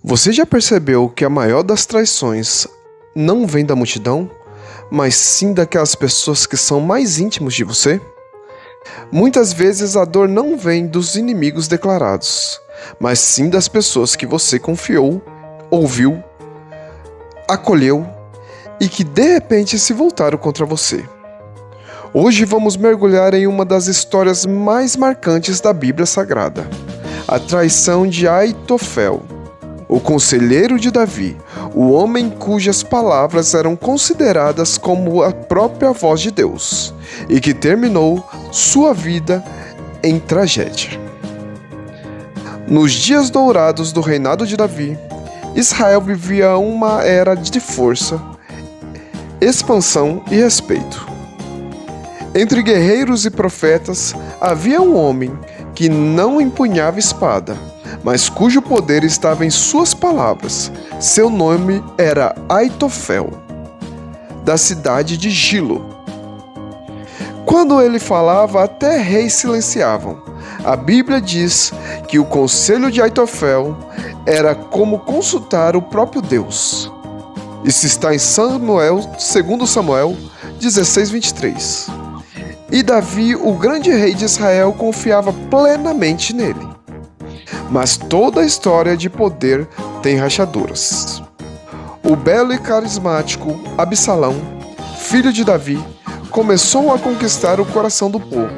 Você já percebeu que a maior das traições não vem da multidão, mas sim daquelas pessoas que são mais íntimos de você? Muitas vezes a dor não vem dos inimigos declarados, mas sim das pessoas que você confiou, ouviu, acolheu e que de repente se voltaram contra você. Hoje vamos mergulhar em uma das histórias mais marcantes da Bíblia Sagrada, a traição de Aitofel, o conselheiro de Davi, o homem cujas palavras eram consideradas como a própria voz de Deus, e que terminou sua vida em tragédia. Nos dias dourados do reinado de Davi, Israel vivia uma era de força, expansão e respeito. Entre guerreiros e profetas havia um homem que não empunhava espada, mas cujo poder estava em suas palavras. Seu nome era Aitofel, da cidade de Gilo. Quando ele falava, até reis silenciavam. A Bíblia diz que o conselho de Aitofel era como consultar o próprio Deus. Isso está em 2 Samuel 16:23. E Davi, o grande rei de Israel, confiava plenamente nele. Mas toda a história de poder tem rachaduras. O belo e carismático Absalão, filho de Davi, começou a conquistar o coração do povo,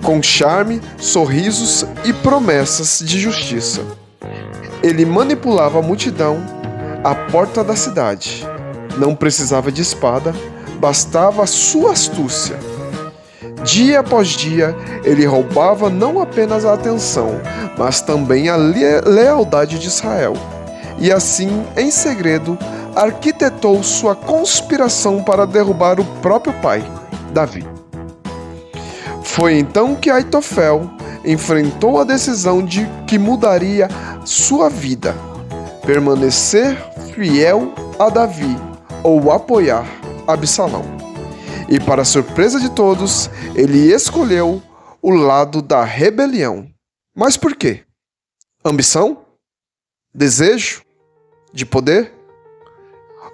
com charme, sorrisos e promessas de justiça. Ele manipulava a multidão à porta da cidade. Não precisava de espada, bastava a sua astúcia. Dia após dia, ele roubava não apenas a atenção, mas também a lealdade de Israel. E assim, em segredo, arquitetou sua conspiração para derrubar o próprio pai, Davi. Foi então que Aitofel enfrentou a decisão de que mudaria sua vida: permanecer fiel a Davi ou apoiar Absalão. E para surpresa de todos, ele escolheu o lado da rebelião. Mas por quê? Ambição? Desejo? De poder?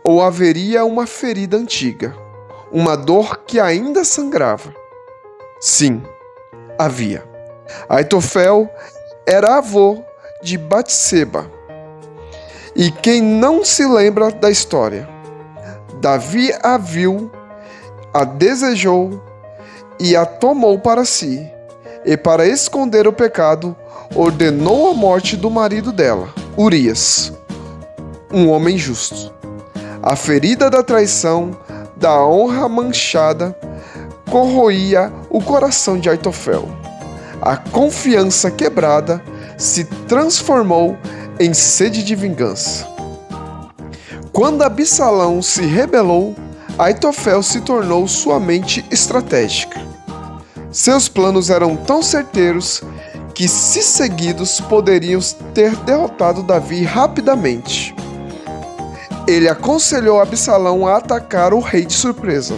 Ou haveria uma ferida antiga? Uma dor que ainda sangrava? Sim, havia. Aitofel era avô de Batseba. E quem não se lembra da história? Davi a viu, a desejou e a tomou para si, e para esconder o pecado, ordenou a morte do marido dela, Urias, um homem justo. A ferida da traição, da honra manchada, corroía o coração de Aitofel. A confiança quebrada se transformou em sede de vingança. Quando Absalão se rebelou, Aitofel se tornou sua mente estratégica. Seus planos eram tão certeiros que, se seguidos, poderiam ter derrotado Davi rapidamente. Ele aconselhou Absalão a atacar o rei de surpresa,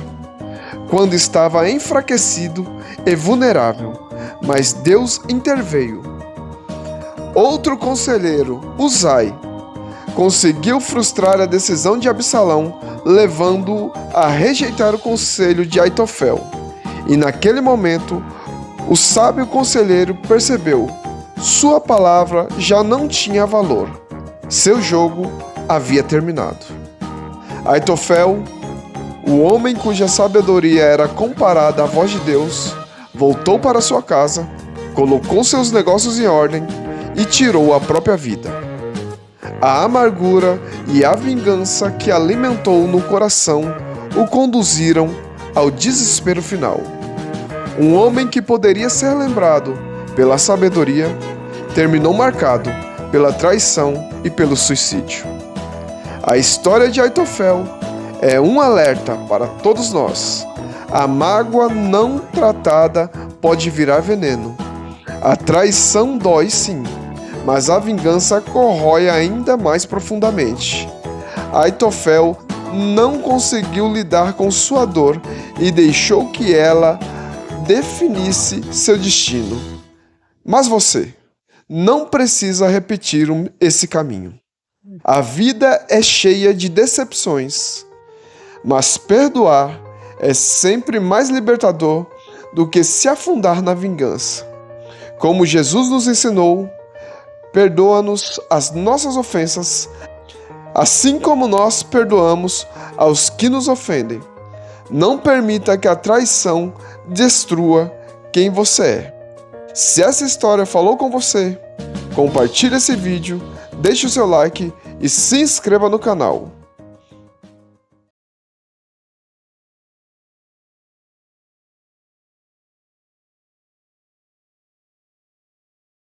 quando estava enfraquecido e vulnerável, mas Deus interveio. Outro conselheiro, Uzai, conseguiu frustrar a decisão de Absalão, levando-o a rejeitar o conselho de Aitofel. E naquele momento, o sábio conselheiro percebeu: sua palavra já não tinha valor. Seu jogo havia terminado. Aitofel, o homem cuja sabedoria era comparada à voz de Deus, voltou para sua casa, colocou seus negócios em ordem e tirou a própria vida. A amargura e a vingança que alimentou no coração o conduziram ao desespero final. Um homem que poderia ser lembrado pela sabedoria terminou marcado pela traição e pelo suicídio. A história de Aitofel é um alerta para todos nós. A mágoa não tratada pode virar veneno. A traição dói sim, mas a vingança corrói ainda mais profundamente. Aitofel não conseguiu lidar com sua dor e deixou que ela definisse seu destino. Mas você, não precisa repetir esse caminho. A vida é cheia de decepções, mas perdoar é sempre mais libertador do que se afundar na vingança. Como Jesus nos ensinou, perdoa-nos as nossas ofensas, assim como nós perdoamos aos que nos ofendem. Não permita que a traição destrua quem você é. Se essa história falou com você, compartilhe esse vídeo, deixe o seu like e se inscreva no canal.